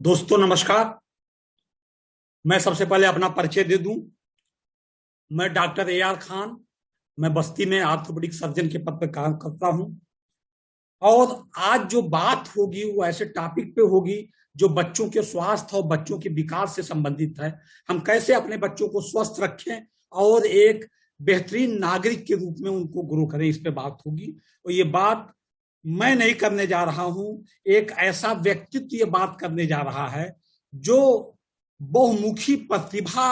दोस्तों नमस्कार। मैं सबसे पहले अपना परिचय दे दूं। मैं डॉक्टर AR खान। मैं बस्ती में ऑर्थोपेडिक सर्जन के पद पर काम करता हूं। और आज जो बात होगी वो ऐसे टॉपिक पे होगी जो बच्चों के स्वास्थ्य और बच्चों के विकास से संबंधित है। हम कैसे अपने बच्चों को स्वस्थ रखें और एक बेहतरीन नागरिक के रूप में उनको ग्रो करें, इस पे बात होगी। और ये बात मैं नहीं करने जा रहा हूं, एक ऐसा व्यक्तित्व ये बात करने जा रहा है जो बहुमुखी प्रतिभा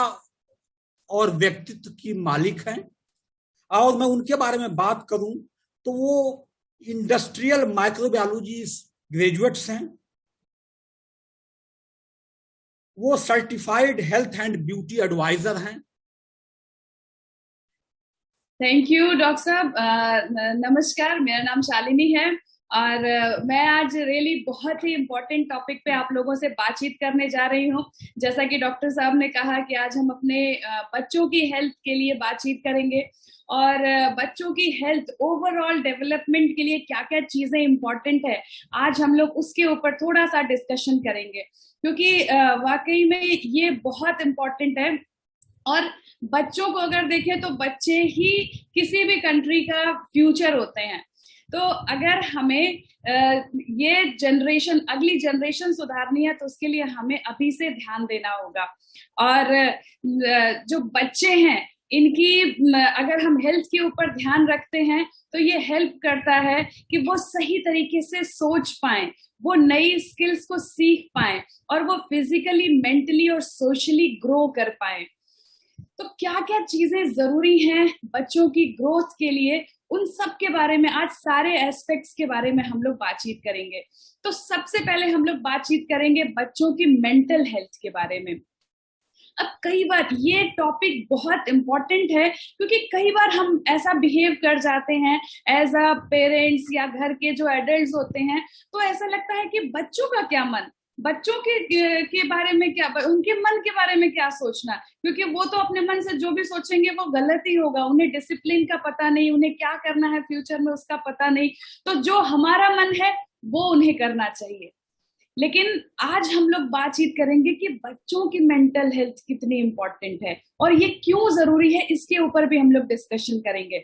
और व्यक्तित्व की मालिक हैं। और मैं उनके बारे में बात करूं तो वो इंडस्ट्रियल माइक्रोबायोलॉजी ग्रेजुएट्स हैं। वो certified health and beauty advisor हैं। थैंक यू डॉक्टर साहब। नमस्कार, मेरा नाम शालिनी है। और मैं आज रियली बहुत ही इम्पोर्टेंट टॉपिक पे आप लोगों से बातचीत करने जा रही हूँ। जैसा कि डॉक्टर साहब ने कहा कि आज हम अपने बच्चों की हेल्थ के लिए बातचीत करेंगे। और बच्चों की हेल्थ ओवरऑल डेवलपमेंट के लिए क्या क्या चीजें इम्पोर्टेंट है, आज हम लोग उसके ऊपर थोड़ा सा डिस्कशन करेंगे, क्योंकि वाकई में ये बहुत इम्पोर्टेंट है। और बच्चों को अगर देखें तो बच्चे ही किसी भी कंट्री का फ्यूचर होते हैं। तो अगर हमें ये जनरेशन, अगली जनरेशन सुधारनी है तो उसके लिए हमें अभी से ध्यान देना होगा। और जो बच्चे हैं इनकी अगर हम हेल्थ के ऊपर ध्यान रखते हैं तो ये हेल्प करता है कि वो सही तरीके से सोच पाए, वो नई स्किल्स को सीख पाए और वो फिजिकली, मेंटली और सोशली ग्रो कर पाए। तो क्या क्या चीजें जरूरी हैं बच्चों की ग्रोथ के लिए, उन सब के बारे में आज सारे एस्पेक्ट्स के बारे में हम लोग बातचीत करेंगे। तो सबसे पहले हम लोग बातचीत करेंगे बच्चों की मेंटल हेल्थ के बारे में। अब कई बार ये टॉपिक बहुत इंपॉर्टेंट है, क्योंकि कई बार हम ऐसा बिहेव कर जाते हैं एज अ पेरेंट्स या घर के जो एडल्ट्स होते हैं, तो ऐसा लगता है कि बच्चों का क्या मन, बच्चों के बारे में क्या, उनके मन के बारे में क्या सोचना, क्योंकि वो तो अपने मन से जो भी सोचेंगे वो गलत ही होगा। उन्हें डिसिप्लिन का पता नहीं, उन्हें क्या करना है फ्यूचर में उसका पता नहीं। तो जो हमारा मन है वो उन्हें करना चाहिए। लेकिन आज हम लोग बातचीत करेंगे कि बच्चों की मेंटल हेल्थ कितनी इंपॉर्टेंट है और ये क्यों जरूरी है, इसके ऊपर भी हम लोग डिस्कशन करेंगे।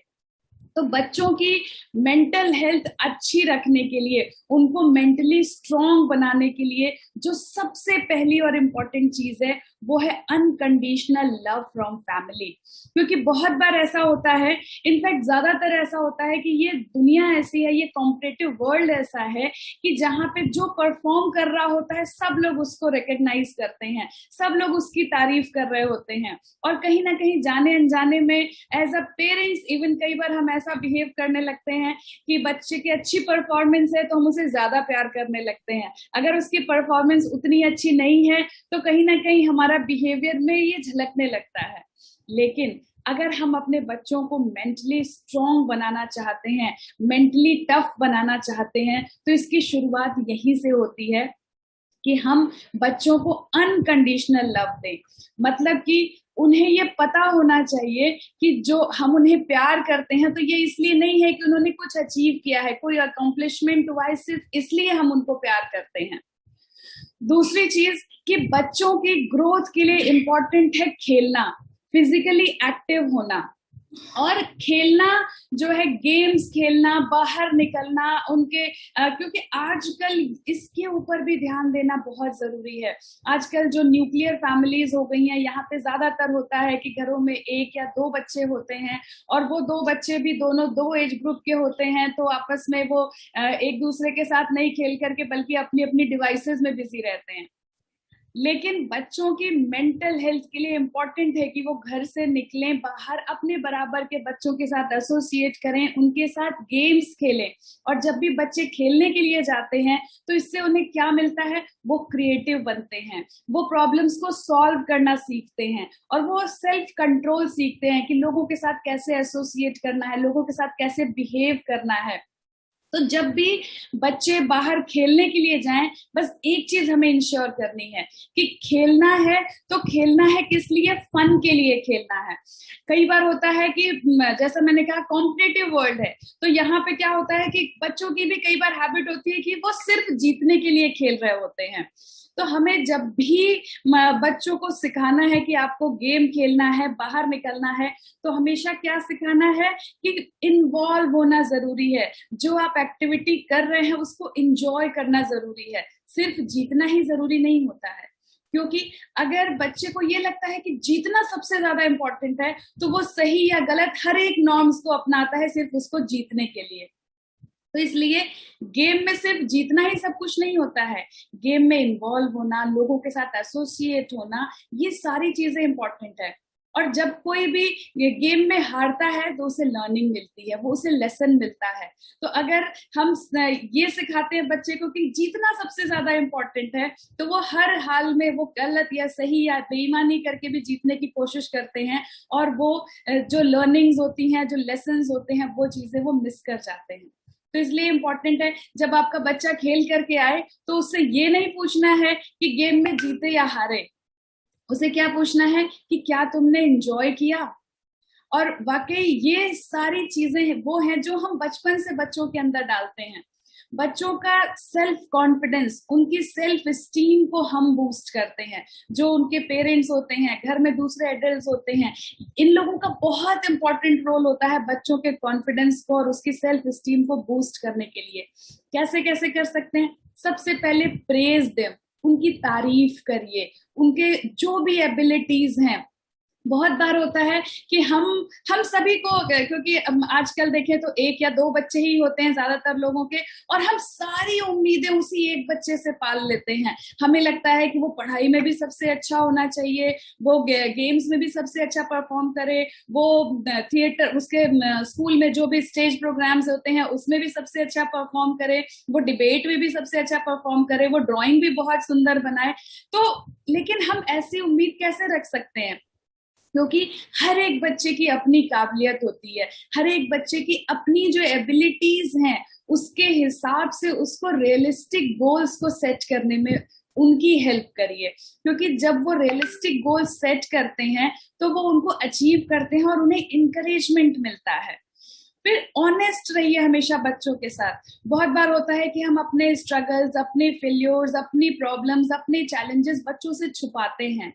तो बच्चों की मेंटल हेल्थ अच्छी रखने के लिए, उनको मेंटली स्ट्रांग बनाने के लिए जो सबसे पहली और इम्पोर्टेंट चीज है वो है अनकंडीशनल लव फ्रॉम फैमिली। क्योंकि बहुत बार ऐसा होता है, इनफैक्ट ज्यादातर ऐसा होता है कि ये दुनिया ऐसी है, ये कॉम्पिटिटिव वर्ल्ड ऐसा है कि जहां पे जो परफॉर्म कर रहा होता है सब लोग उसको रिकग्नाइज करते हैं, सब लोग उसकी तारीफ कर रहे होते हैं। और कहीं ना कहीं जाने अनजाने में एज अ पेरेंट्स इवन कई बार हम ऐसा बिहेव करने लगते हैं कि बच्चे की अच्छी परफॉर्मेंस है तो हम उसे ज्यादा प्यार करने लगते हैं, अगर उसकी परफॉर्मेंस उतनी अच्छी नहीं है तो कहीं ना कहीं हमारा बिहेवियर में ये झलकने लगता है। लेकिन अगर हम अपने बच्चों को मेंटली स्ट्रांग बनाना चाहते हैं, मेंटली टफ बनाना चाहते हैं, तो इसकी शुरुआत यहीं से होती है कि हम बच्चों को अनकंडीशनल लव दें। मतलब कि उन्हें ये पता होना चाहिए कि जो हम उन्हें प्यार करते हैं तो ये इसलिए नहीं है कि उन्होंने कुछ अचीव किया है, कोई अकम्पलिशमेंट हुआ है, सिर्फ इसलिए हम उनको प्यार करते हैं। दूसरी चीज कि बच्चों की ग्रोथ के लिए इंपॉर्टेंट है खेलना, फिजिकली एक्टिव होना। और खेलना जो है, गेम्स खेलना, बाहर निकलना उनके, क्योंकि आजकल इसके ऊपर भी ध्यान देना बहुत जरूरी है। आजकल जो न्यूक्लियर फैमिलीज हो गई हैं, यहाँ पे ज्यादातर होता है कि घरों में एक या दो बच्चे होते हैं और वो दो बच्चे भी दोनों दो एज ग्रुप के होते हैं, तो आपस में वो एक दूसरे के साथ नहीं खेल करके बल्कि अपनी अपनी डिवाइसेस में बिजी रहते हैं। लेकिन बच्चों की मेंटल हेल्थ के लिए इंपॉर्टेंट है कि वो घर से निकलें, बाहर अपने बराबर के बच्चों के साथ एसोसिएट करें, उनके साथ गेम्स खेलें। और जब भी बच्चे खेलने के लिए जाते हैं तो इससे उन्हें क्या मिलता है, वो क्रिएटिव बनते हैं, वो प्रॉब्लम्स को सॉल्व करना सीखते हैं और वो सेल्फ कंट्रोल सीखते हैं कि लोगों के साथ कैसे एसोसिएट करना है, लोगों के साथ कैसे बिहेव करना है। तो जब भी बच्चे बाहर खेलने के लिए जाएं, बस एक चीज हमें इंश्योर करनी है कि खेलना है तो खेलना है किस लिए, फन के लिए खेलना है। कई बार होता है कि जैसा मैंने कहा कॉम्पिटिटिव वर्ल्ड है, तो यहाँ पे क्या होता है कि बच्चों की भी कई बार हैबिट होती है कि वो सिर्फ जीतने के लिए खेल रहे होते हैं। तो हमें जब भी बच्चों को सिखाना है कि आपको गेम खेलना है, बाहर निकलना है, तो हमेशा क्या सिखाना है कि इन्वॉल्व होना जरूरी है। जो आप एक्टिविटी कर रहे हैं उसको इंजॉय करना जरूरी है, सिर्फ जीतना ही जरूरी नहीं होता है। क्योंकि अगर बच्चे को ये लगता है कि जीतना सबसे ज्यादा इंपॉर्टेंट है, तो वो सही या गलत हर एक नॉर्म्स को अपनाता है सिर्फ उसको जीतने के लिए। तो इसलिए गेम में सिर्फ जीतना ही सब कुछ नहीं होता है, गेम में इन्वॉल्व होना, लोगों के साथ एसोसिएट होना, ये सारी चीजें इंपॉर्टेंट है। और जब कोई भी ये गेम में हारता है तो उसे लर्निंग मिलती है, वो उसे लेसन मिलता है। तो अगर हम ये सिखाते हैं बच्चे को कि जीतना सबसे ज्यादा इंपॉर्टेंट है, तो वो हर हाल में वो गलत या सही या बेईमानी करके भी जीतने की कोशिश करते हैं, और वो जो लर्निंग्स होती हैं, जो लेसन्स होते हैं, वो चीजें वो मिस कर जाते हैं। तो इसलिए इम्पोर्टेंट है जब आपका बच्चा खेल करके आए तो उससे ये नहीं पूछना है कि गेम में जीते या हारे, उसे क्या पूछना है कि क्या तुमने एंजॉय किया। और वाकई ये सारी चीजें वो हैं जो हम बचपन से बच्चों के अंदर डालते हैं। बच्चों का सेल्फ कॉन्फिडेंस, उनकी सेल्फ स्टीम को हम बूस्ट करते हैं। जो उनके पेरेंट्स होते हैं, घर में दूसरे एडल्ट्स होते हैं, इन लोगों का बहुत इंपॉर्टेंट रोल होता है बच्चों के कॉन्फिडेंस को और उसकी सेल्फ स्टीम को बूस्ट करने के लिए। कैसे कैसे कर सकते हैं? सबसे पहले प्रेज देम, उनकी तारीफ करिए, उनके जो भी एबिलिटीज हैं। बहुत बार होता है कि हम सभी को, क्योंकि आजकल देखें तो एक या दो बच्चे ही होते हैं ज्यादातर लोगों के, और हम सारी उम्मीदें उसी एक बच्चे से पाल लेते हैं। हमें लगता है कि वो पढ़ाई में भी सबसे अच्छा होना चाहिए, वो गेम्स में भी सबसे अच्छा परफॉर्म करे, वो थिएटर, उसके स्कूल में जो भी स्टेज प्रोग्राम्स होते हैं उसमें भी सबसे अच्छा परफॉर्म करे, वो डिबेट में भी सबसे अच्छा परफॉर्म करे, वो ड्राइंग भी बहुत सुंदर बनाए। तो लेकिन हम ऐसी उम्मीद कैसे रख सकते हैं? क्योंकि हर एक बच्चे की अपनी काबिलियत होती है, हर एक बच्चे की अपनी जो एबिलिटीज हैं, उसके हिसाब से उसको रियलिस्टिक गोल्स को सेट करने में उनकी हेल्प करिए। क्योंकि जब वो रियलिस्टिक गोल्स सेट करते हैं तो वो उनको अचीव करते हैं और उन्हें इंकरेजमेंट मिलता है। फिर ऑनेस्ट रहिए हमेशा बच्चों के साथ। बहुत बार होता है कि हम अपने स्ट्रगल्स, अपने फेल्योर्स, अपनी प्रॉब्लम्स, अपने चैलेंजेस बच्चों से छुपाते हैं।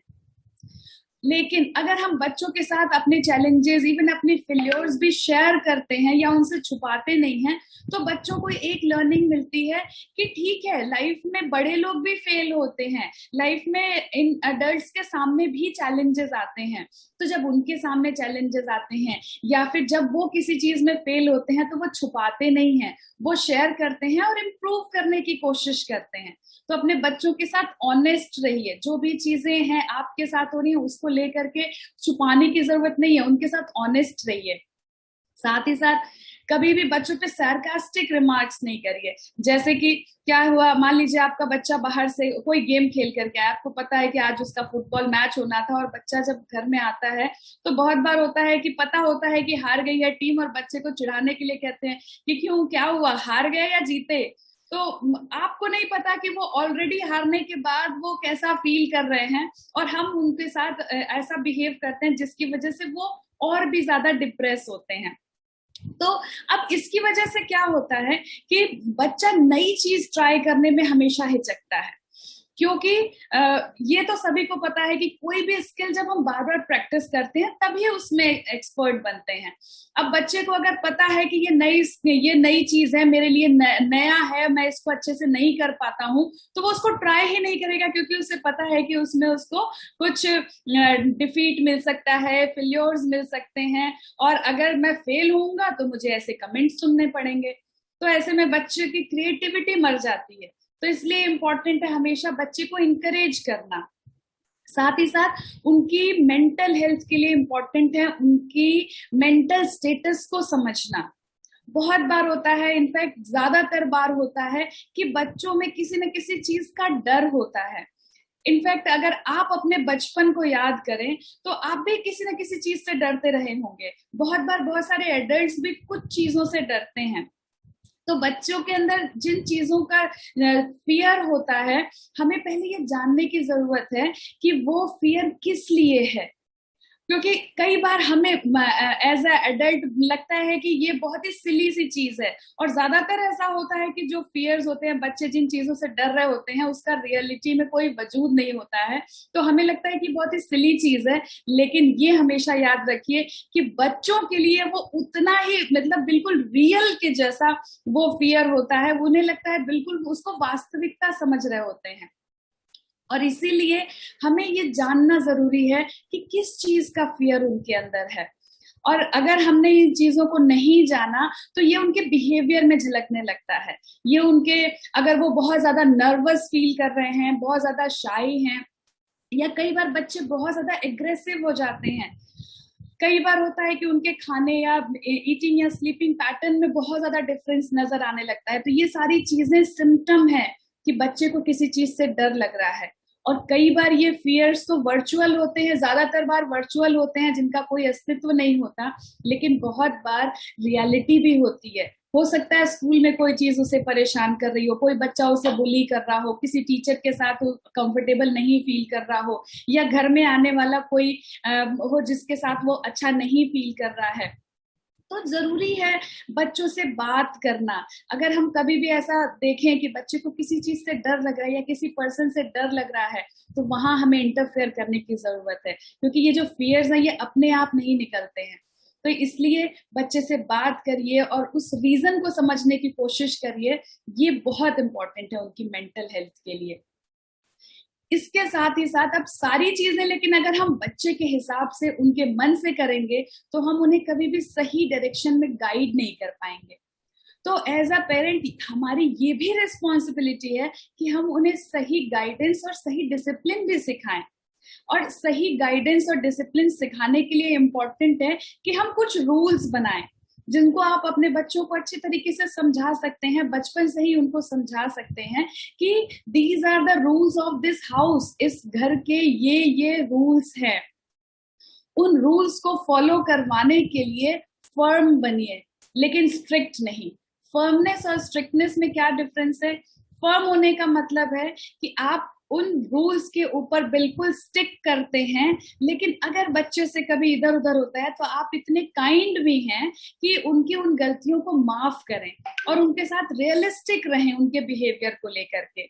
लेकिन अगर हम बच्चों के साथ अपने चैलेंजेस, इवन अपने फेल्योर्स भी शेयर करते हैं या उनसे छुपाते नहीं हैं, तो बच्चों को एक लर्निंग मिलती है कि ठीक है, लाइफ में बड़े लोग भी फेल होते हैं, लाइफ में इन अडल्ट्स के सामने भी चैलेंजेस आते हैं। तो जब उनके सामने चैलेंजेस आते हैं या फिर जब वो किसी चीज में फेल होते हैं, तो वो छुपाते नहीं हैं, वो शेयर करते हैं और इम्प्रूव करने की कोशिश करते हैं। तो अपने बच्चों के साथ ऑनेस्ट रहिए, जो भी चीजें हैं आपके साथ हो रही हैं उसको लेकर के छुपाने की जरूरत नहीं है, उनके साथ ऑनेस्ट रहिए। साथ ही साथ कभी भी बच्चों पे सार्कास्टिक रिमार्क्स नहीं करिए। जैसे कि क्या हुआ, मान लीजिए आपका बच्चा बाहर से कोई गेम खेल करके आया, आपको पता है कि आज उसका फुटबॉल मैच होना था, और बच्चा जब घर में आता है तो बहुत बार होता है कि पता होता है कि हार गई है टीम, और बच्चे को चिढ़ाने के लिए कहते हैं कि क्यों, क्या हुआ, हार गए या जीते। तो आपको नहीं पता कि वो ऑलरेडी हारने के बाद वो कैसा फील कर रहे हैं, और हम उनके साथ ऐसा बिहेव करते हैं जिसकी वजह से वो और भी ज्यादा डिप्रेस होते हैं। तो अब इसकी वजह से क्या होता है कि बच्चा नई चीज ट्राई करने में हमेशा हिचकता है, क्योंकि ये तो सभी को पता है कि कोई भी स्किल जब हम बार बार प्रैक्टिस करते हैं तभी उसमें एक्सपर्ट बनते हैं। अब बच्चे को अगर पता है कि ये नई चीज है, मेरे लिए नया है, मैं इसको अच्छे से नहीं कर पाता हूँ, तो वो उसको ट्राई ही नहीं करेगा, क्योंकि उसे पता है कि उसमें उसको कुछ डिफीट मिल सकता है, फेल्योर्स मिल सकते हैं, और अगर मैं फेल होऊंगा तो मुझे ऐसे कमेंट्स सुनने पड़ेंगे। तो ऐसे में बच्चे की क्रिएटिविटी मर जाती है। तो इसलिए इम्पोर्टेंट है हमेशा बच्चे को इंकरेज करना। साथ ही साथ उनकी मेंटल हेल्थ के लिए इम्पोर्टेंट है उनकी मेंटल स्टेटस को समझना। बहुत बार होता है, इनफैक्ट ज्यादातर बार होता है कि बच्चों में किसी न किसी चीज का डर होता है। इनफैक्ट अगर आप अपने बचपन को याद करें तो आप भी किसी न किसी चीज से डरते रहे होंगे। बहुत बार बहुत सारे एडल्ट्स भी कुछ चीजों से डरते हैं। तो बच्चों के अंदर जिन चीजों का फियर होता है, हमें पहले ये जानने की जरूरत है कि वो फियर किस लिए है। क्योंकि कई बार हमें एज अ एडल्ट लगता है कि ये बहुत ही सिली सी चीज है, और ज्यादातर ऐसा होता है कि जो फियर्स होते हैं, बच्चे जिन चीजों से डर रहे होते हैं उसका रियलिटी में कोई वजूद नहीं होता है, तो हमें लगता है कि बहुत ही सिली चीज है। लेकिन ये हमेशा याद रखिए कि बच्चों के लिए वो उतना ही, मतलब बिल्कुल रियल के जैसा वो फियर होता है, उन्हें लगता है बिल्कुल उसको वास्तविकता समझ रहे होते हैं। और इसीलिए हमें ये जानना जरूरी है कि किस चीज का फियर उनके अंदर है। और अगर हमने इन चीजों को नहीं जाना तो ये उनके बिहेवियर में झलकने लगता है। ये उनके, अगर वो बहुत ज्यादा नर्वस फील कर रहे हैं, बहुत ज्यादा शाई हैं, या कई बार बच्चे बहुत ज्यादा एग्रेसिव हो जाते हैं, कई बार होता है कि उनके खाने या ईटिंग या स्लीपिंग पैटर्न में बहुत ज्यादा डिफरेंस नजर आने लगता है, तो ये सारी चीजें सिम्टम है कि बच्चे को किसी चीज से डर लग रहा है। और कई बार ये फियर्स तो वर्चुअल होते हैं, ज्यादातर बार वर्चुअल होते हैं जिनका कोई अस्तित्व नहीं होता, लेकिन बहुत बार रियलिटी भी होती है। हो सकता है स्कूल में कोई चीज उसे परेशान कर रही हो, कोई बच्चा उसे बुली कर रहा हो, किसी टीचर के साथ वो कंफर्टेबल नहीं फील कर रहा हो, या घर में आने वाला कोई हो जिसके साथ वो अच्छा नहीं फील कर रहा है। तो जरूरी है बच्चों से बात करना। अगर हम कभी भी ऐसा देखें कि बच्चे को किसी चीज से डर लग रहा है या किसी पर्सन से डर लग रहा है, तो वहां हमें इंटरफेयर करने की जरूरत है, क्योंकि ये जो फियर्स हैं ये अपने आप नहीं निकलते हैं। तो इसलिए बच्चे से बात करिए और उस रीजन को समझने की कोशिश करिए, ये बहुत इंपॉर्टेंट है उनकी मेंटल हेल्थ के लिए। इसके साथ ही साथ अब सारी चीजें, लेकिन अगर हम बच्चे के हिसाब से उनके मन से करेंगे तो हम उन्हें कभी भी सही डायरेक्शन में गाइड नहीं कर पाएंगे। तो एज अ पेरेंट हमारी ये भी रिस्पॉन्सिबिलिटी है कि हम उन्हें सही गाइडेंस और सही डिसिप्लिन भी सिखाएं। और सही गाइडेंस और डिसिप्लिन सिखाने के लिए इम्पोर्टेंट है कि हम कुछ रूल्स बनाएं जिनको आप अपने बच्चों को अच्छी तरीके से समझा सकते हैं, बचपन से ही उनको समझा सकते हैं कि these are the rules of this house, इस घर के ये रूल्स हैं। उन रूल्स को फॉलो करवाने के लिए फर्म बनिए, लेकिन स्ट्रिक्ट नहीं। फर्मनेस और स्ट्रिक्टनेस में क्या डिफरेंस है? फर्म होने का मतलब है कि आप उन रूल्स के ऊपर बिल्कुल स्टिक करते हैं, लेकिन अगर बच्चे से कभी इधर उधर होता है तो आप इतने काइंड भी हैं कि उनकी उन गलतियों को माफ करें और उनके साथ रियलिस्टिक रहें उनके बिहेवियर को लेकर के।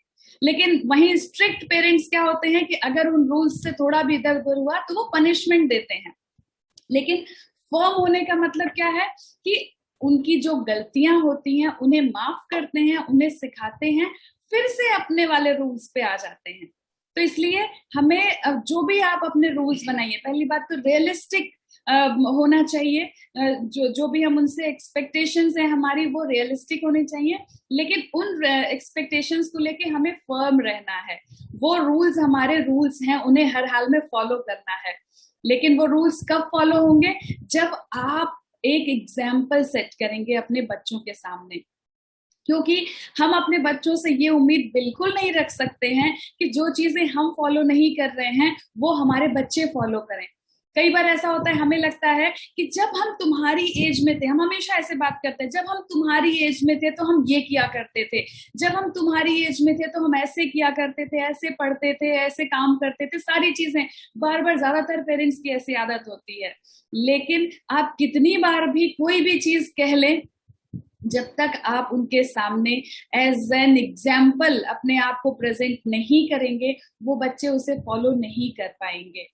लेकिन वहीं स्ट्रिक्ट पेरेंट्स क्या होते हैं कि अगर उन रूल्स से थोड़ा भी इधर उधर हुआ तो वो पनिशमेंट देते हैं। लेकिन फर्म होने का मतलब क्या है कि उनकी जो गलतियां होती हैं उन्हें माफ करते हैं, उन्हें सिखाते हैं, फिर से अपने वाले रूल्स पे आ जाते हैं। तो इसलिए हमें जो भी आप अपने रूल्स बनाइए, पहली बात तो रियलिस्टिक होना चाहिए। जो भी हम उनसे एक्सपेक्टेशंस है हमारी वो रियलिस्टिक होनी चाहिए, लेकिन उन एक्सपेक्टेशंस को लेके हमें फर्म रहना है। वो रूल्स हमारे रूल्स हैं, उन्हें हर हाल में फॉलो करना है। लेकिन वो रूल्स कब फॉलो होंगे? जब आप एक एग्जाम्पल सेट करेंगे अपने बच्चों के सामने। क्योंकि हम अपने बच्चों से ये उम्मीद बिल्कुल नहीं रख सकते हैं कि जो चीजें हम फॉलो नहीं कर रहे हैं वो हमारे बच्चे फॉलो करें। कई बार ऐसा होता है, हमें लगता है कि जब हम तुम्हारी एज में थे, हम हमेशा ऐसे बात करते हैं, जब हम तुम्हारी एज में थे तो हम ये किया करते थे, जब हम तुम्हारी एज में थे तो हम ऐसे किया करते थे, ऐसे पढ़ते थे, ऐसे काम करते थे, सारी चीजें बार बार, ज्यादातर पेरेंट्स की ऐसी आदत होती है। लेकिन आप कितनी बार भी कोई भी चीज कह लें, जब तक आप उनके सामने एज एन एग्जाम्पल अपने आप को प्रेजेंट नहीं करेंगे वो बच्चे उसे फॉलो नहीं कर पाएंगे।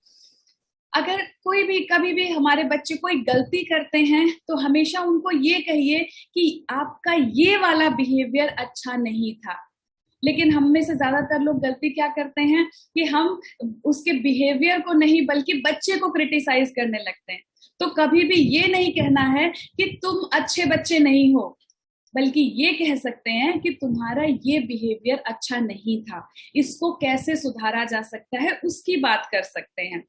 अगर कोई भी कभी भी हमारे बच्चे कोई गलती करते हैं तो हमेशा उनको ये कहिए कि आपका ये वाला बिहेवियर अच्छा नहीं था। लेकिन हम में से ज्यादातर लोग गलती क्या करते हैं कि हम उसके बिहेवियर को नहीं बल्कि बच्चे को क्रिटिसाइज करने लगते हैं। तो कभी भी ये नहीं कहना है कि तुम अच्छे बच्चे नहीं हो, बल्कि ये कह सकते हैं कि तुम्हारा ये बिहेवियर अच्छा नहीं था, इसको कैसे सुधारा जा सकता है उसकी बात कर सकते हैं।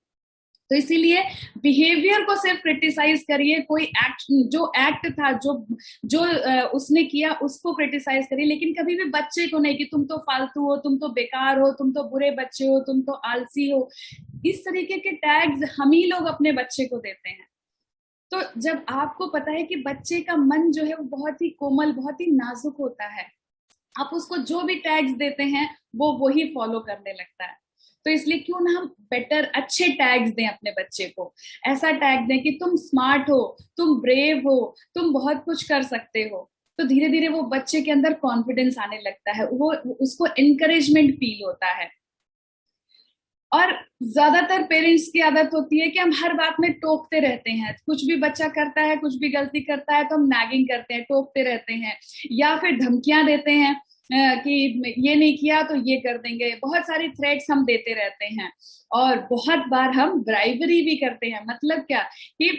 तो इसीलिए बिहेवियर को सिर्फ क्रिटिसाइज करिए, कोई एक्ट था जो उसने किया उसको क्रिटिसाइज करिए, लेकिन कभी भी बच्चे को नहीं कि तुम तो फालतू हो, तुम तो बेकार हो, तुम तो बुरे बच्चे हो, तुम तो आलसी हो। इस तरीके के टैग्स हम ही लोग अपने बच्चे को देते हैं। तो जब आपको पता है कि बच्चे का मन जो है वो बहुत ही कोमल, बहुत ही नाजुक होता है, आप उसको जो भी टैग्स देते हैं वो वही फॉलो करने लगता है। तो इसलिए क्यों ना हम बेटर अच्छे टैग्स दें अपने बच्चे को। ऐसा टैग दें कि तुम स्मार्ट हो, तुम ब्रेव हो, तुम बहुत कुछ कर सकते हो। तो धीरे धीरे वो बच्चे के अंदर कॉन्फिडेंस आने लगता है, वो उसको एनकरेजमेंट फील होता है। और ज्यादातर पेरेंट्स की आदत होती है कि हम हर बात में टोकते रहते हैं। कुछ भी बच्चा करता है, कुछ भी गलती करता है तो हम नैगिंग करते हैं, टोकते रहते हैं, या फिर धमकियां देते हैं कि ये नहीं किया तो ये कर देंगे। बहुत सारी थ्रेट्स हम देते रहते हैं, और बहुत बार हम ब्राइबरी भी करते हैं। मतलब क्या कि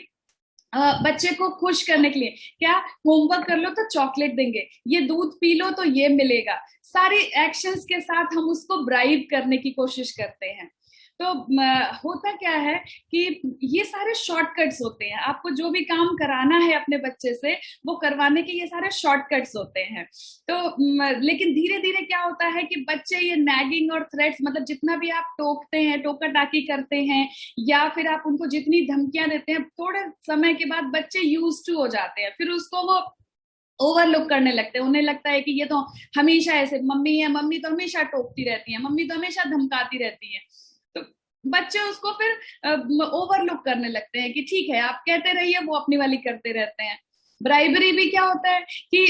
बच्चे को खुश करने के लिए, क्या होमवर्क कर लो तो चॉकलेट देंगे, ये दूध पी लो तो ये मिलेगा। सारी एक्शंस के साथ हम उसको ब्राइब करने की कोशिश करते हैं। तो होता क्या है कि ये सारे शॉर्टकट्स होते हैं। आपको जो भी काम कराना है अपने बच्चे से, वो करवाने के ये सारे शॉर्टकट्स होते हैं। तो लेकिन धीरे धीरे क्या होता है कि बच्चे ये नैगिंग और थ्रेट्स, मतलब जितना भी आप टोकते हैं, टोका टाकी करते हैं, या फिर आप उनको जितनी धमकियां देते हैं, थोड़े समय के बाद बच्चे यूज टू हो जाते हैं। फिर उसको वो ओवरलुक करने लगते हैं। उन्हें लगता है कि ये तो हमेशा ऐसे मम्मी है, मम्मी तो हमेशा टोकती रहती है, मम्मी तो हमेशा धमकाती रहती है। तो बच्चे उसको फिर ओवरलुक करने लगते हैं कि ठीक है आप कहते रहिए, वो अपनी वाली करते रहते हैं। ब्राइबरी भी क्या होता है कि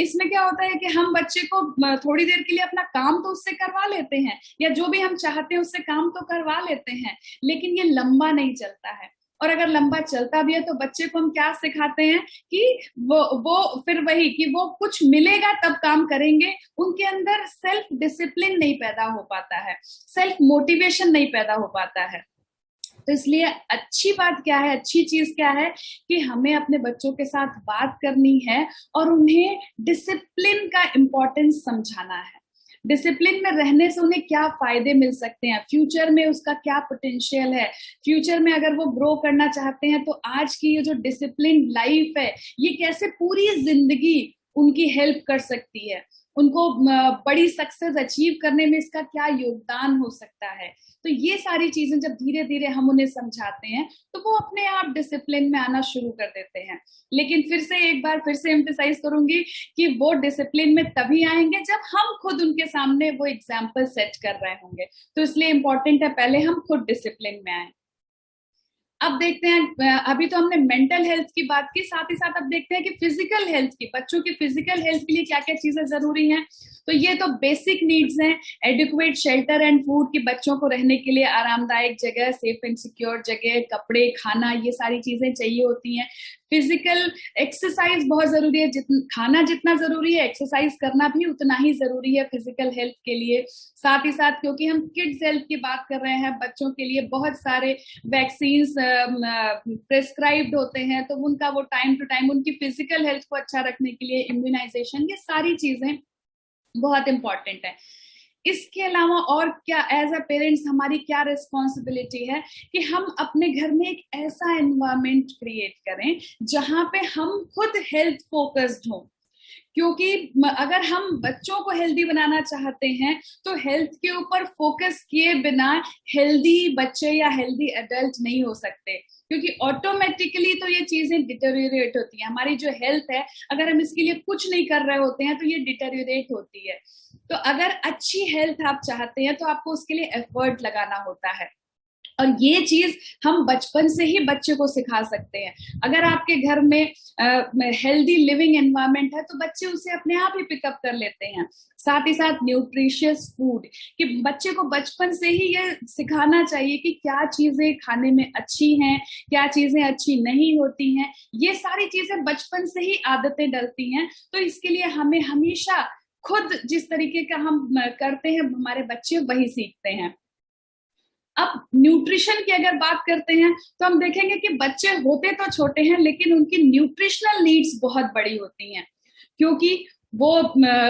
इसमें क्या होता है कि हम बच्चे को थोड़ी देर के लिए अपना काम तो उससे करवा लेते हैं, या जो भी हम चाहते हैं उससे काम तो करवा लेते हैं, लेकिन ये लंबा नहीं चलता है। और अगर लंबा चलता भी है तो बच्चे को हम क्या सिखाते हैं कि वो फिर वही कि वो कुछ मिलेगा तब काम करेंगे। उनके अंदर सेल्फ डिसिप्लिन नहीं पैदा हो पाता है, सेल्फ मोटिवेशन नहीं पैदा हो पाता है। तो इसलिए अच्छी बात क्या है, अच्छी चीज क्या है कि हमें अपने बच्चों के साथ बात करनी है और उन्हें डिसिप्लिन का इम्पोर्टेंस समझाना है। डिसिप्लिन में रहने से उन्हें क्या फायदे मिल सकते हैं, फ्यूचर में उसका क्या पोटेंशियल है, फ्यूचर में अगर वो ग्रो करना चाहते हैं तो आज की ये जो डिसिप्लिन लाइफ है ये कैसे पूरी जिंदगी उनकी हेल्प कर सकती है, उनको बड़ी सक्सेस अचीव करने में इसका क्या योगदान हो सकता है। तो ये सारी चीजें जब धीरे धीरे हम उन्हें समझाते हैं तो वो अपने आप डिसिप्लिन में आना शुरू कर देते हैं। लेकिन फिर से एक बार फिर से एम्फसाइज करूंगी कि वो डिसिप्लिन में तभी आएंगे जब हम खुद उनके सामने वो एग्जाम्पल सेट कर रहे होंगे। तो इसलिए इंपॉर्टेंट है पहले हम खुद डिसिप्लिन में आए। अब देखते हैं, अभी तो हमने मेंटल हेल्थ की बात की, साथ ही साथ अब देखते हैं कि फिजिकल हेल्थ की, बच्चों की फिजिकल हेल्थ के लिए क्या क्या चीजें जरूरी हैं। तो ये तो बेसिक नीड्स हैं, एडिक्वेट शेल्टर एंड फूड, की बच्चों को रहने के लिए आरामदायक जगह, सेफ एंड सिक्योर जगह, कपड़े, खाना, ये सारी चीजें चाहिए होती हैं। फिजिकल एक्सरसाइज बहुत जरूरी है, खाना जितना जरूरी है एक्सरसाइज करना भी उतना ही जरूरी है फिजिकल हेल्थ के लिए। साथ ही साथ क्योंकि हम किड्स हेल्थ की बात कर रहे हैं, बच्चों के लिए बहुत सारे वैक्सीन्स प्रेस्क्राइब्ड होते हैं, तो उनका वो टाइम टू टाइम उनकी फिजिकल हेल्थ को अच्छा रखने के लिए इम्यूनाइजेशन, ये सारी चीजें बहुत इंपॉर्टेंट है। इसके अलावा और क्या एज अ पेरेंट्स हमारी क्या रिस्पॉन्सिबिलिटी है कि हम अपने घर में एक ऐसा एनवायरमेंट क्रिएट करें जहां पे हम खुद हेल्थ फोकस्ड हों। क्योंकि अगर हम बच्चों को हेल्दी बनाना चाहते हैं तो हेल्थ के ऊपर फोकस किए बिना हेल्दी बच्चे या हेल्दी एडल्ट नहीं हो सकते, क्योंकि ऑटोमेटिकली तो ये चीजें डिटेरियोरेट होती हैं। हमारी जो हेल्थ है, अगर हम इसके लिए कुछ नहीं कर रहे होते हैं तो ये डिटेरियोरेट होती है। तो अगर अच्छी हेल्थ आप चाहते हैं तो आपको उसके लिए एफर्ट लगाना होता है, और ये चीज हम बचपन से ही बच्चे को सिखा सकते हैं। अगर आपके घर में हेल्दी लिविंग एनवायरनमेंट है तो बच्चे उसे अपने आप ही पिकअप कर लेते हैं। साथ ही साथ न्यूट्रिशियस फूड, कि बच्चे को बचपन से ही ये सिखाना चाहिए कि क्या चीजें खाने में अच्छी हैं, क्या चीजें अच्छी नहीं होती हैं। ये सारी चीजें बचपन से ही आदतें डलती हैं। तो इसके लिए हमें हमेशा खुद जिस तरीके का हम करते हैं हमारे बच्चे वही सीखते हैं। अब न्यूट्रिशन की अगर बात करते हैं तो हम देखेंगे कि बच्चे होते तो छोटे हैं लेकिन उनकी न्यूट्रिशनल नीड्स बहुत बड़ी होती हैं, क्योंकि वो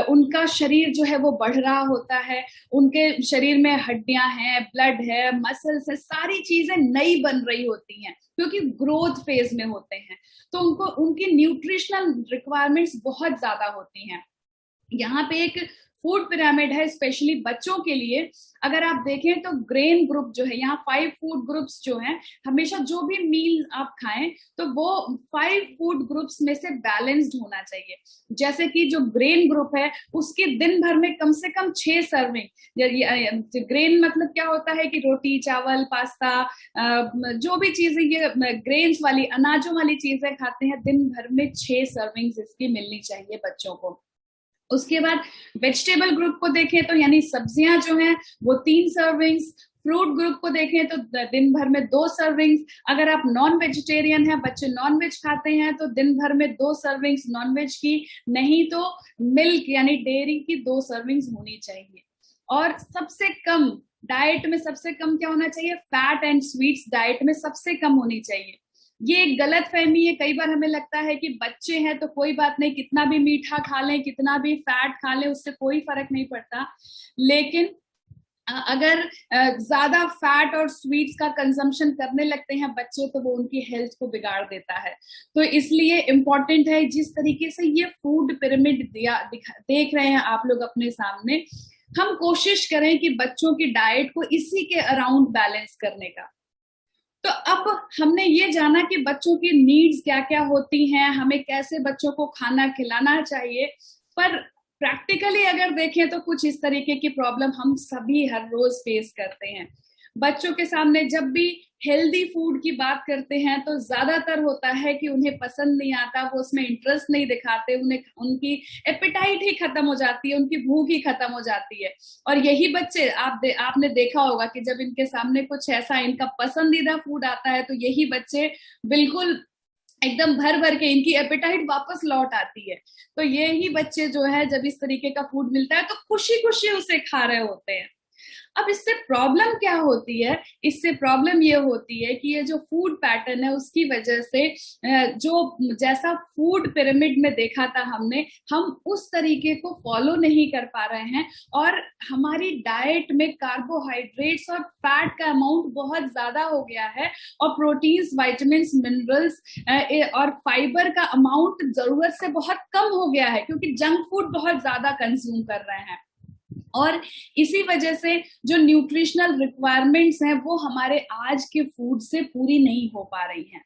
उनका शरीर जो है वो बढ़ रहा होता है, उनके शरीर में हड्डियां हैं, ब्लड है, मसल्स है, सारी चीजें नई बन रही होती हैं क्योंकि ग्रोथ फेज में होते हैं। तो उनको उनकी न्यूट्रिशनल रिक्वायरमेंट्स बहुत ज्यादा होती हैं। यहाँ पे एक फूड पिरामिड है स्पेशली बच्चों के लिए, अगर आप देखें तो ग्रेन ग्रुप जो है, यहाँ 5 फूड ग्रुप्स जो हैं, हमेशा जो भी मील आप खाएं तो वो 5 फूड ग्रुप्स में से बैलेंस्ड होना चाहिए। जैसे कि जो ग्रेन ग्रुप है उसकी दिन भर में कम से कम 6 सर्विंग, ग्रेन मतलब क्या होता है कि रोटी, चावल, पास्ता, जो भी चीजें ये ग्रेन्स वाली, अनाजों वाली चीजें खाते हैं, दिन भर में 6 सर्विंग्स इसकी मिलनी चाहिए बच्चों को। उसके बाद वेजिटेबल ग्रुप को देखें तो यानी सब्जियां जो हैं वो 3 सर्विंग्स, फ्रूट ग्रुप को देखें तो दिन भर में 2 सर्विंग्स, अगर आप नॉन वेजिटेरियन हैं, बच्चे नॉन वेज खाते हैं तो दिन भर में 2 सर्विंग्स नॉन वेज की, नहीं तो मिल्क यानी डेयरी की 2 सर्विंग्स होनी चाहिए। और सबसे कम डाइट में, सबसे कम क्या होना चाहिए, फैट एंड स्वीट्स डाइट में सबसे कम होनी चाहिए। ये एक गलत फहमी है, कई बार हमें लगता है कि बच्चे हैं तो कोई बात नहीं, कितना भी मीठा खा लें, कितना भी फैट खा लें, उससे कोई फर्क नहीं पड़ता। लेकिन अगर ज्यादा फैट और स्वीट्स का कंजम्पशन करने लगते हैं बच्चे तो वो उनकी हेल्थ को बिगाड़ देता है। तो इसलिए इम्पोर्टेंट है, जिस तरीके से ये फूड पिरामिड देख रहे हैं आप लोग अपने सामने, हम कोशिश करें कि बच्चों की डाइट को इसी के अराउंड बैलेंस करने का। तो अब हमने ये जाना कि बच्चों की नीड्स क्या क्या होती हैं, हमें कैसे बच्चों को खाना खिलाना चाहिए, पर प्रैक्टिकली अगर देखें तो कुछ इस तरीके की प्रॉब्लम हम सभी हर रोज फेस करते हैं। बच्चों के सामने जब भी हेल्दी फूड की बात करते हैं तो ज्यादातर होता है कि उन्हें पसंद नहीं आता, वो उसमें इंटरेस्ट नहीं दिखाते, उन्हें उनकी एपेटाइट ही खत्म हो जाती है, उनकी भूख ही खत्म हो जाती है। और यही बच्चे आपने देखा होगा कि जब इनके सामने कुछ ऐसा इनका पसंदीदा फूड आता है तो यही बच्चे बिल्कुल एकदम भर भर के, इनकी एपेटाइट वापस लौट आती है। तो यही बच्चे जो है जब इस तरीके का फूड मिलता है तो खुशी खुशी उसे खा रहे होते हैं। अब इससे प्रॉब्लम क्या होती है, इससे प्रॉब्लम ये होती है कि ये जो फूड पैटर्न है उसकी वजह से जो जैसा फूड पिरामिड में देखा था हमने, हम उस तरीके को फॉलो नहीं कर पा रहे हैं और हमारी डाइट में कार्बोहाइड्रेट्स और फैट का अमाउंट बहुत ज्यादा हो गया है और प्रोटीन्स, विटामिन्स, मिनरल्स और फाइबर का अमाउंट जरूरत से बहुत कम हो गया है, क्योंकि जंक फूड बहुत ज्यादा कंज्यूम कर रहे हैं। और इसी वजह से जो न्यूट्रिशनल रिक्वायरमेंट्स हैं वो हमारे आज के फूड से पूरी नहीं हो पा रही हैं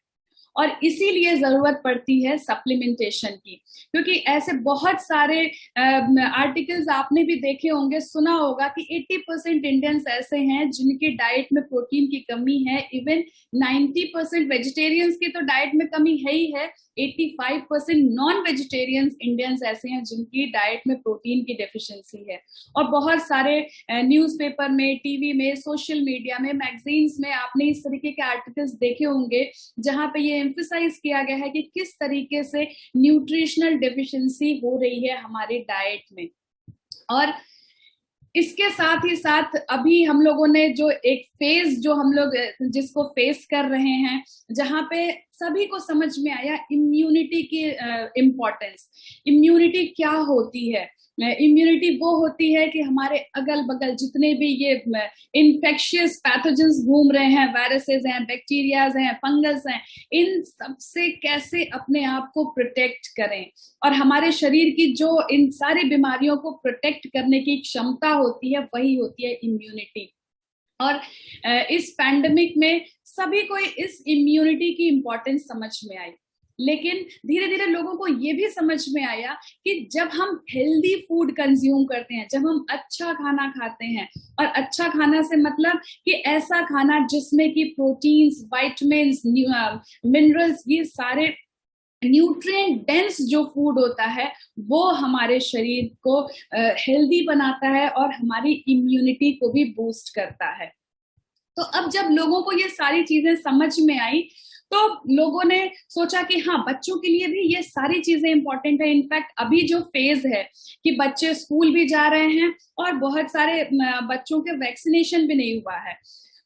और इसीलिए जरूरत पड़ती है सप्लीमेंटेशन की। क्योंकि ऐसे बहुत सारे आर्टिकल्स आपने भी देखे होंगे, सुना होगा कि 80% इंडियंस ऐसे हैं जिनकी डाइट में प्रोटीन की कमी है। इवन 90% वेजिटेरियंस की तो डाइट में कमी है ही है, 85% नॉन वेजिटेरियंस इंडियंस ऐसे हैं जिनकी डाइट में प्रोटीन की डेफिशिएंसी है। और बहुत सारे न्यूज़पेपर में, टीवी में, सोशल मीडिया में, मैगजीन्स में आपने इस तरीके के आर्टिकल्स देखे होंगे जहां पे ये एम्फसाइज किया गया है कि किस तरीके से न्यूट्रिशनल डेफिशिएंसी हो रही है हमारी डाइट में। और इसके साथ ही साथ अभी हम लोगों ने जो एक फेज जो हम लोग जिसको फेस कर रहे हैं, जहां पे सभी को समझ में आया इम्यूनिटी की इम्पोर्टेंस। इम्यूनिटी क्या होती है? इम्यूनिटी वो होती है कि हमारे अगल बगल जितने भी ये इन्फेक्शियस पैथोजेंस घूम रहे हैं, वायरसेस हैं, बैक्टीरियाज हैं, फंगस हैं, इन सब से कैसे अपने आप को प्रोटेक्ट करें। और हमारे शरीर की जो इन सारी बीमारियों को प्रोटेक्ट करने की क्षमता होती है वही होती है इम्यूनिटी। और इस पैंडेमिक में सभी को इस इम्यूनिटी की इम्पोर्टेंस समझ में आई, लेकिन धीरे धीरे लोगों को ये भी समझ में आया कि जब हम हेल्दी फूड कंज्यूम करते हैं, जब हम अच्छा खाना खाते हैं, और अच्छा खाना से मतलब कि ऐसा खाना जिसमें कि प्रोटीन्स, विटामिन्स, मिनरल्स, ये सारे न्यूट्रिएंट डेंस जो फूड होता है वो हमारे शरीर को हेल्दी बनाता है और हमारी इम्यूनिटी को भी बूस्ट करता है। तो अब जब लोगों को ये सारी चीजें समझ में आई तो लोगों ने सोचा कि हाँ, बच्चों के लिए भी ये सारी चीजें इंपॉर्टेंट है। इनफैक्ट अभी जो फेज है कि बच्चे स्कूल भी जा रहे हैं और बहुत सारे बच्चों के वैक्सीनेशन भी नहीं हुआ है,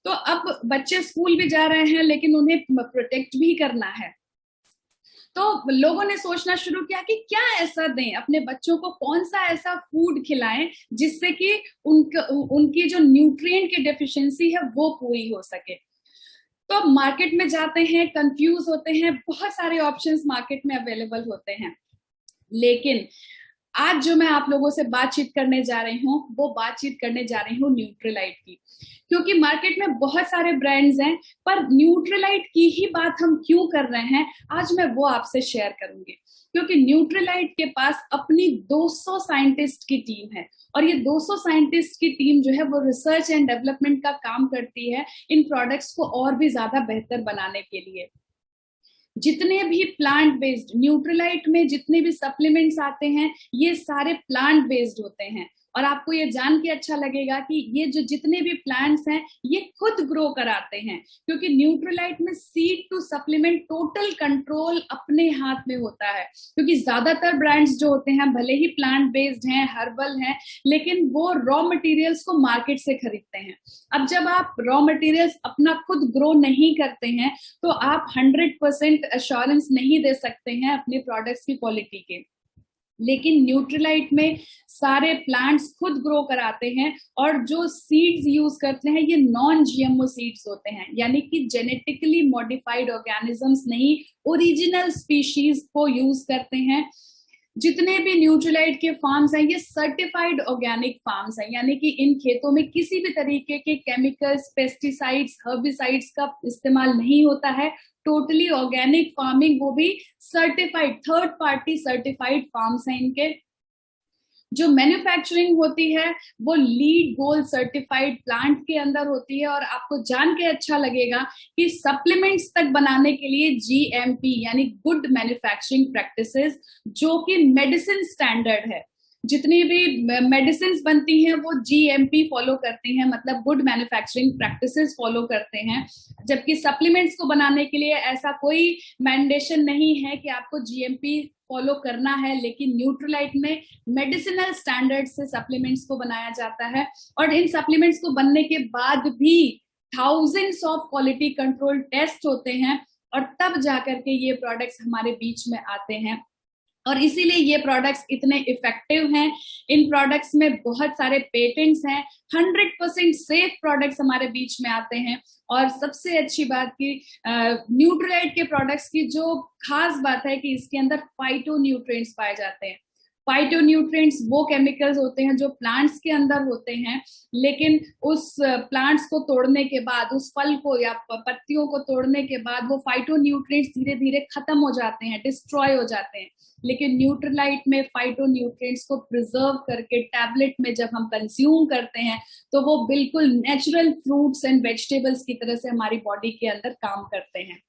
तो अब बच्चे स्कूल भी जा रहे हैं लेकिन उन्हें प्रोटेक्ट भी करना है। तो लोगों ने सोचना शुरू किया कि क्या ऐसा दें अपने बच्चों को, कौन सा ऐसा फूड खिलाएं जिससे कि उनकी जो न्यूट्रिएंट की डेफिशिएंसी है वो पूरी हो सके। तो मार्केट में जाते हैं, कंफ्यूज होते हैं, बहुत सारे ऑप्शंस मार्केट में अवेलेबल होते हैं, लेकिन आज जो मैं आप लोगों से बातचीत करने जा रही हूँ वो बातचीत करने जा रही हूँ न्यूट्रीलाइट की, क्योंकि मार्केट में बहुत सारे ब्रांड्स हैं, पर न्यूट्रीलाइट की ही बात हम क्यों कर रहे हैं आज मैं वो आपसे शेयर करूंगी। क्योंकि न्यूट्रीलाइट के पास अपनी 200 साइंटिस्ट की टीम है, और ये 200 साइंटिस्ट की टीम जो है वो रिसर्च एंड डेवलपमेंट का काम करती है इन प्रोडक्ट्स को और भी ज्यादा बेहतर बनाने के लिए। जितने भी प्लांट बेस्ड न्यूट्रीलाइट में जितने भी सप्लीमेंट्स आते हैं ये सारे प्लांट बेस्ड होते हैं, और आपको ये जान के अच्छा लगेगा कि ये जो जितने भी प्लांट्स हैं ये खुद ग्रो कराते हैं, क्योंकि न्यूट्रीलाइट में seed to supplement total control अपने हाथ में होता है। क्योंकि ज्यादातर ब्रांड्स जो होते हैं भले ही प्लांट बेस्ड हैं, हर्बल हैं, लेकिन वो रॉ मटेरियल्स को मार्केट से खरीदते हैं। अब जब आप रॉ मटेरियल्स अपना खुद ग्रो नहीं करते हैं तो आप 100% एश्योरेंस नहीं दे सकते हैं अपने प्रोडक्ट्स की क्वालिटी के। लेकिन न्यूट्रीलाइट में सारे प्लांट्स खुद ग्रो कराते हैं, और जो सीड्स यूज करते हैं ये नॉन जीएमओ सीड्स होते हैं, यानी कि जेनेटिकली मॉडिफाइड ऑर्गेनिजम्स नहीं, ओरिजिनल स्पीशीज को यूज करते हैं। जितने भी न्यूट्रीलाइट के फार्म्स हैं ये सर्टिफाइड ऑर्गेनिक फार्म्स हैं, यानी कि इन खेतों में किसी भी तरीके के केमिकल्स, पेस्टिसाइड्स, हर्बिसाइड्स का इस्तेमाल नहीं होता है। टोटली ऑर्गेनिक फार्मिंग, वो भी certified, third party certified farms हैं इनके। जो मैन्युफैक्चरिंग होती है वो लीड गोल्ड सर्टिफाइड प्लांट के अंदर होती है, और आपको जान के अच्छा लगेगा कि सप्लीमेंट्स तक बनाने के लिए जीएमपी यानी गुड मैन्युफैक्चरिंग प्रैक्टिसेस, जो कि मेडिसिन स्टैंडर्ड है, जितनी भी मेडिसिन बनती हैं वो जीएमपी फॉलो करती हैं, मतलब गुड मैन्युफैक्चरिंग प्रैक्टिसेस फॉलो करते हैं। जबकि सप्लीमेंट्स को बनाने के लिए ऐसा कोई मैंडेशन नहीं है कि आपको जीएमपी फॉलो करना है, लेकिन न्यूट्रीलाइट में मेडिसिनल स्टैंडर्ड से सप्लीमेंट्स को बनाया जाता है, और इन सप्लीमेंट्स को बनने के बाद भी thousands of quality control test होते हैं, और तब जाकर के ये प्रोडक्ट्स हमारे बीच में आते हैं। और इसीलिए ये प्रोडक्ट्स इतने इफेक्टिव हैं। इन प्रोडक्ट्स में बहुत सारे पेटेंट्स हैं, 100% सेफ प्रोडक्ट्स हमारे बीच में आते हैं। और सबसे अच्छी बात की न्यूट्रीलाइट के प्रोडक्ट्स की जो खास बात है कि इसके अंदर फाइटोन्यूट्रिएंट्स पाए जाते हैं। फाइटोन्यूट्रिएंट्स वो केमिकल्स होते हैं जो प्लांट्स के अंदर होते हैं, लेकिन उस प्लांट्स को तोड़ने के बाद, उस फल को या पत्तियों को तोड़ने के बाद वो फाइटोन्यूट्रिएंट्स धीरे धीरे खत्म हो जाते हैं, डिस्ट्रॉय हो जाते हैं। लेकिन न्यूट्रीलाइट में फाइटोन्यूट्रिएंट्स को प्रिजर्व करके टैबलेट में जब हम कंज्यूम करते हैं तो वो बिल्कुल नेचुरल फ्रूट्स एंड वेजिटेबल्स की तरह से हमारी बॉडी के अंदर काम करते हैं।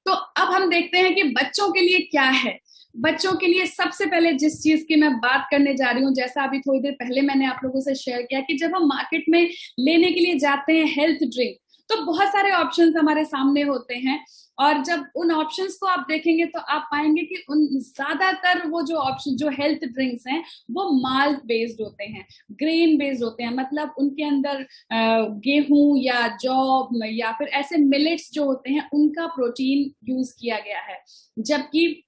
तो अब हम देखते हैं कि बच्चों के लिए क्या है। बच्चों के लिए सबसे पहले जिस चीज की मैं बात करने जा रही हूँ, जैसा अभी थोड़ी देर पहले मैंने आप लोगों से शेयर किया कि जब हम मार्केट में लेने के लिए जाते हैं हेल्थ ड्रिंक, तो बहुत सारे ऑप्शंस हमारे सामने होते हैं, और जब उन ऑप्शंस को आप देखेंगे तो आप पाएंगे कि उन ज्यादातर वो जो ऑप्शन जो हेल्थ ड्रिंक्स हैं वो माल्ट बेस्ड होते हैं, ग्रेन बेस्ड होते हैं, मतलब उनके अंदर गेहूं या जौ या फिर ऐसे मिलेट्स जो होते हैं उनका प्रोटीन यूज किया गया है। जबकि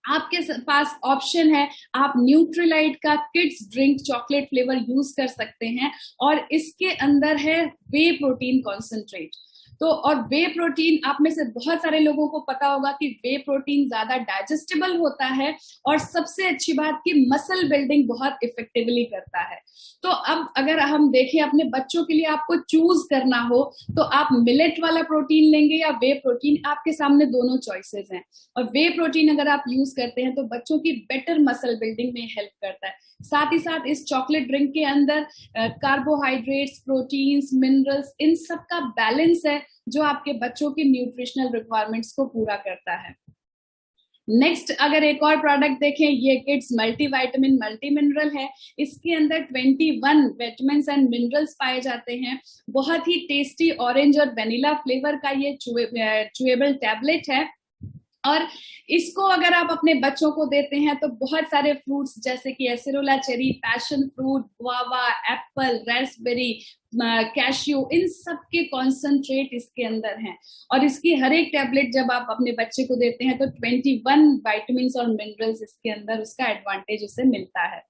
आपके पास ऑप्शन है, आप न्यूट्रीलाइट का kids drink chocolate flavour use कर सकते हैं, और इसके अंदर है वे प्रोटीन कॉन्सेंट्रेट। तो और वे प्रोटीन, आप में से बहुत सारे लोगों को पता होगा कि वे प्रोटीन ज्यादा डाइजेस्टेबल होता है, और सबसे अच्छी बात कि मसल बिल्डिंग बहुत इफेक्टिवली करता है। तो अब अगर हम देखें अपने बच्चों के लिए आपको चूज करना हो तो आप मिलेट वाला प्रोटीन लेंगे या वे प्रोटीन, आपके सामने दोनों चॉइसेस हैं। और वे प्रोटीन अगर आप यूज करते हैं तो बच्चों की बेटर मसल बिल्डिंग में हेल्प करता है। साथ ही साथ इस चॉकलेट ड्रिंक के अंदर कार्बोहाइड्रेट्स, प्रोटीन्स, मिनरल्स, इन सब का बैलेंस है जो आपके बच्चों की न्यूट्रिशनल रिक्वायरमेंट्स को पूरा करता है। नेक्स्ट अगर एक और प्रोडक्ट देखें, ये किड्स मल्टीविटामिन मल्टी मिनरल है। इसके अंदर 21 विटामिन्स एंड मिनरल्स पाए जाते हैं। बहुत ही टेस्टी ऑरेंज और वेनिला फ्लेवर का ये चुएबल टैबलेट है, और इसको अगर आप अपने बच्चों को देते हैं तो बहुत सारे फ्रूट्स जैसे कि acerola cherry, passion fruit, guava, apple, raspberry, cashew, इन सब के कॉन्सेंट्रेट इसके अंदर हैं। और इसकी हर एक टैबलेट जब आप अपने बच्चे को देते हैं तो 21 विटामिन्स और मिनरल्स इसके अंदर, उसका एडवांटेज उसे मिलता है।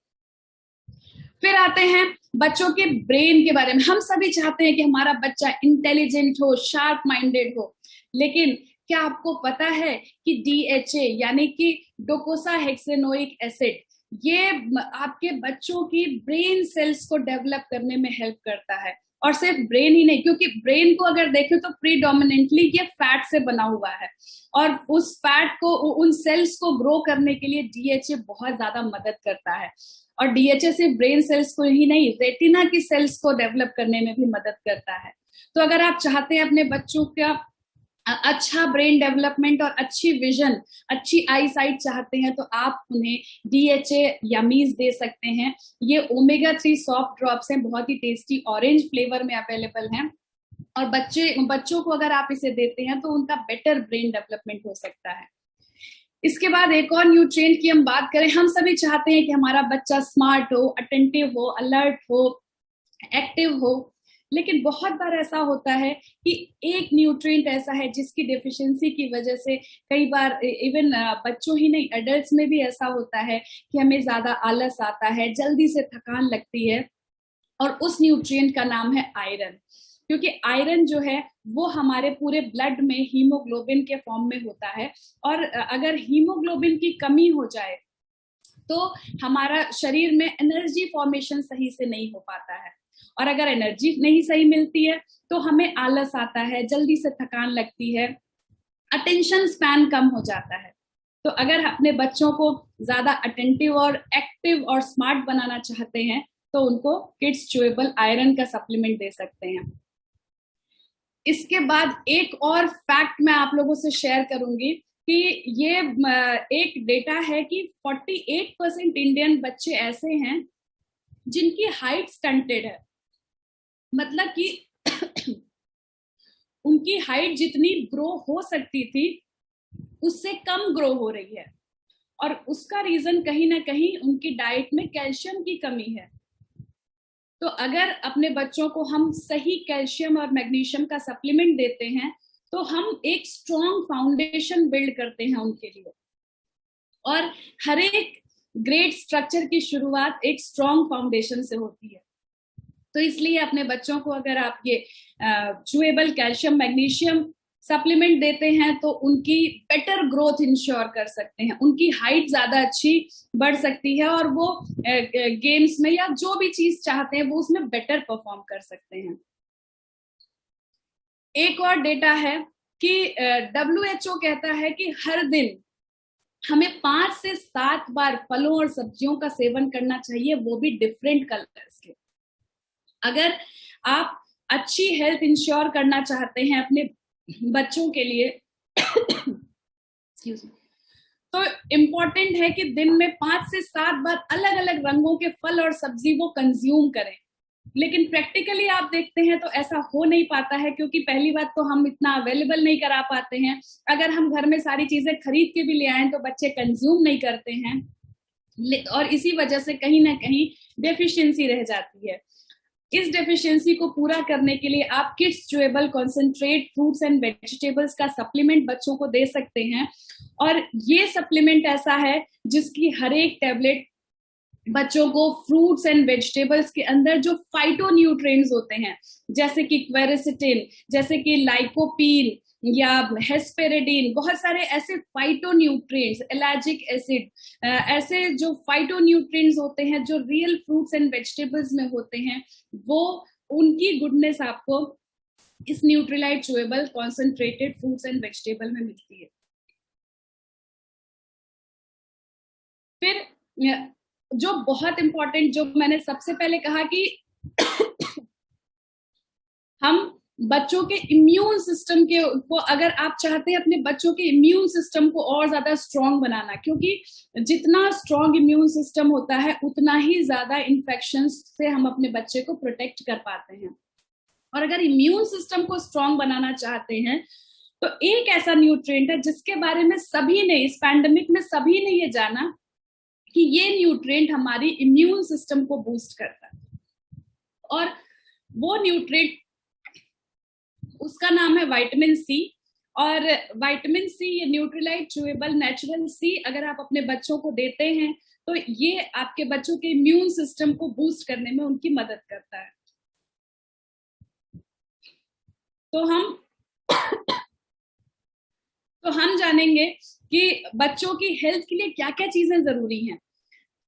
फिर आते हैं बच्चों के ब्रेन के बारे में। हम सभी चाहते हैं कि हमारा बच्चा इंटेलिजेंट हो, शार्प माइंडेड हो, लेकिन क्या आपको पता है कि DHA यानी कि डोकोसाहेक्सेनोइक एसिड, ये आपके बच्चों की ब्रेन सेल्स को डेवलप करने में हेल्प करता है। और सिर्फ ब्रेन ही नहीं, क्योंकि ब्रेन को अगर देखें तो प्रीडोमिनेंटली ये फैट से बना हुआ है, और उस फैट को, उन सेल्स को ग्रो करने के लिए डीएचए बहुत ज्यादा मदद करता है। और डीएचए सिर्फ ब्रेन सेल्स को ही नहीं, रेटिना की सेल्स को डेवलप करने में भी मदद करता है। तो अगर आप चाहते हैं अपने बच्चों का अच्छा ब्रेन डेवलपमेंट और अच्छी विजन, अच्छी आई साइट चाहते हैं, तो आप उन्हें डीएचए यमीज दे सकते हैं। ये ओमेगा 3 सॉफ्ट ड्रॉप्स हैं, बहुत ही टेस्टी, ऑरेंज फ्लेवर में अवेलेबल हैं। और बच्चों को अगर आप इसे देते हैं तो उनका बेटर ब्रेन डेवलपमेंट हो सकता है। इसके बाद एक और न्यूट्रिएंट की हम बात करें, हम सभी चाहते हैं कि हमारा बच्चा स्मार्ट हो, अटेंटिव हो, अलर्ट हो, एक्टिव हो, लेकिन बहुत बार ऐसा होता है कि एक न्यूट्रिएंट ऐसा है जिसकी डेफिशिएंसी की वजह से कई बार इवन बच्चों ही नहीं, एडल्ट्स में भी ऐसा होता है कि हमें ज्यादा आलस आता है, जल्दी से थकान लगती है। और उस न्यूट्रिएंट का नाम है आयरन। क्योंकि आयरन जो है वो हमारे पूरे ब्लड में हीमोग्लोबिन के फॉर्म में होता है, और अगर हीमोग्लोबिन की कमी हो जाए तो हमारा शरीर में एनर्जी फॉर्मेशन सही से नहीं हो पाता है। और अगर एनर्जी नहीं सही मिलती है तो हमें आलस आता है, जल्दी से थकान लगती है, अटेंशन स्पैन कम हो जाता है। तो अगर अपने बच्चों को ज्यादा अटेंटिव और एक्टिव और स्मार्ट बनाना चाहते हैं तो उनको किड्स च्यूएबल आयरन का सप्लीमेंट दे सकते हैं। इसके बाद एक और फैक्ट मैं आप लोगों से शेयर करूंगी कि ये एक डेटा है कि 48% इंडियन बच्चे ऐसे हैं जिनकी हाइट स्टंटेड है। मतलब कि उनकी हाइट जितनी ग्रो हो सकती थी उससे कम ग्रो हो रही है, और उसका रीजन कहीं ना कहीं उनकी डाइट में कैल्शियम की कमी है। तो अगर अपने बच्चों को हम सही कैल्शियम और मैग्नीशियम का सप्लीमेंट देते हैं तो हम एक स्ट्रॉन्ग फाउंडेशन बिल्ड करते हैं उनके लिए। और हर एक ग्रेट स्ट्रक्चर की शुरुआत एक स्ट्रॉन्ग फाउंडेशन से होती है। तो इसलिए अपने बच्चों को अगर आप ये च्यूएबल कैल्शियम मैग्नीशियम सप्लीमेंट देते हैं तो उनकी बेटर ग्रोथ इंश्योर कर सकते हैं, उनकी हाइट ज्यादा अच्छी बढ़ सकती है, और वो गेम्स में या जो भी चीज चाहते हैं वो उसमें बेटर परफॉर्म कर सकते हैं। एक और डेटा है कि WHO कहता है कि हर दिन हमें 5 से 7 बार फलों और सब्जियों का सेवन करना चाहिए, वो भी डिफरेंट कलर्स के। अगर आप अच्छी हेल्थ इंश्योर करना चाहते हैं अपने बच्चों के लिए तो इम्पोर्टेंट है कि दिन में 5 से 7 बार अलग अलग रंगों के फल और सब्जी वो कंज्यूम करें। लेकिन प्रैक्टिकली आप देखते हैं तो ऐसा हो नहीं पाता है, क्योंकि पहली बात तो हम इतना अवेलेबल नहीं करा पाते हैं। अगर हम घर में सारी चीजें खरीद के भी ले आए तो बच्चे कंज्यूम नहीं करते हैं, और इसी वजह से कहीं ना कहीं डेफिशिएंसी रह जाती है। इस डेफिशिएंसी को पूरा करने के लिए आप kids chewable concentrate fruits and vegetables का सप्लीमेंट बच्चों को दे सकते हैं। और ये सप्लीमेंट ऐसा है जिसकी हर एक टैबलेट बच्चों को फ्रूट्स एंड वेजिटेबल्स के अंदर जो फाइटोन्यूट्रिएंट्स होते हैं, जैसे कि क्वेरेसिटिन, जैसे कि लाइकोपीन या हेस्पेरेडिन, बहुत सारे ऐसे फाइटोन्यूट्रिएंट्स, एलाजिक एसिड, ऐसे जो फाइटोन्यूट्रिएंट्स होते हैं जो रियल फ्रूट्स एंड वेजिटेबल्स में होते हैं, वो उनकी गुडनेस आपको इस Nutrilite chewable concentrated fruits and vegetable में मिलती है। फिर जो बहुत इंपॉर्टेंट, जो मैंने सबसे पहले कहा कि हम बच्चों के इम्यून सिस्टम को अगर आप चाहते हैं अपने बच्चों के इम्यून सिस्टम को और ज्यादा स्ट्रांग बनाना, क्योंकि जितना स्ट्रांग इम्यून सिस्टम होता है उतना ही ज्यादा इन्फेक्शंस से हम अपने बच्चे को प्रोटेक्ट कर पाते हैं। और अगर इम्यून सिस्टम को स्ट्रांग बनाना चाहते हैं तो एक ऐसा न्यूट्रिएंट है जिसके बारे में सभी ने, इस पैंडेमिक में सभी ने ये जाना कि ये न्यूट्रिएंट हमारी इम्यून सिस्टम को बूस्ट करता है, और वो न्यूट्रिएंट, उसका नाम है विटामिन सी। और विटामिन सी, ये न्यूट्रीलाइट च्यूएबल नेचुरल सी, अगर आप अपने बच्चों को देते हैं तो ये आपके बच्चों के इम्यून सिस्टम को बूस्ट करने में उनकी मदद करता है। तो हम जानेंगे कि बच्चों की हेल्थ के लिए क्या क्या चीजें जरूरी हैं।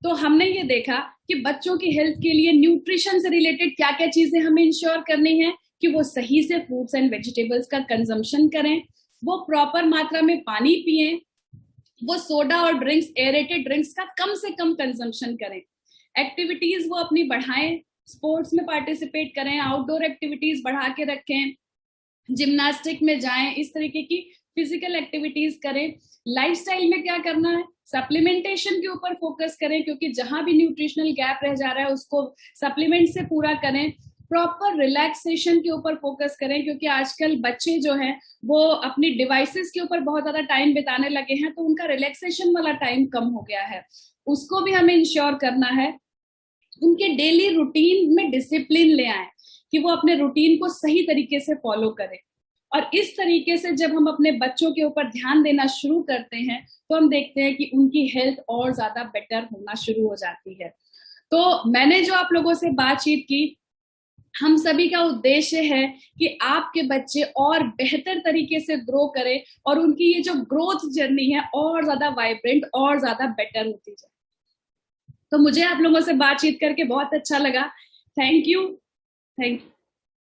तो हमने ये देखा कि बच्चों की हेल्थ के लिए न्यूट्रिशन से रिलेटेड क्या क्या चीजें हमें इंश्योर करनी है कि वो सही से फ्रूट्स एंड वेजिटेबल्स का कंजम्पशन करें, वो प्रॉपर मात्रा में पानी पिए, वो सोडा और ड्रिंक्स, एरेटेड ड्रिंक्स का कम से कम कंजम्पशन करें, एक्टिविटीज वो अपनी बढ़ाएं, स्पोर्ट्स में पार्टिसिपेट करें, आउटडोर एक्टिविटीज बढ़ा के रखें, जिम्नास्टिक में जाएं, इस तरीके की फिजिकल एक्टिविटीज करें। लाइफस्टाइल में क्या करना है, सप्लीमेंटेशन के ऊपर फोकस करें, क्योंकि जहां भी न्यूट्रिशनल गैप रह जा रहा है उसको सप्लीमेंट से पूरा करें। प्रॉपर रिलैक्सेशन के ऊपर फोकस करें, क्योंकि आजकल बच्चे जो हैं वो अपनी डिवाइसेस के ऊपर बहुत ज्यादा टाइम बिताने लगे हैं, तो उनका रिलैक्सेशन वाला टाइम कम हो गया है, उसको भी हमें इंश्योर करना है। उनके डेली रूटीन में डिसिप्लिन ले आए कि वो अपने रूटीन को सही तरीके से फॉलो करें। और इस तरीके से जब हम अपने बच्चों के ऊपर ध्यान देना शुरू करते हैं तो हम देखते हैं कि उनकी हेल्थ और ज्यादा बेटर होना शुरू हो जाती है। तो मैंने जो आप लोगों से बातचीत की, हम सभी का उद्देश्य है कि आपके बच्चे और बेहतर तरीके से ग्रो करें और उनकी ये जो ग्रोथ जर्नी है और ज्यादा वाइब्रेंट और ज्यादा बेटर होती जाए। तो मुझे आप लोगों से बातचीत करके बहुत अच्छा लगा। Thank you.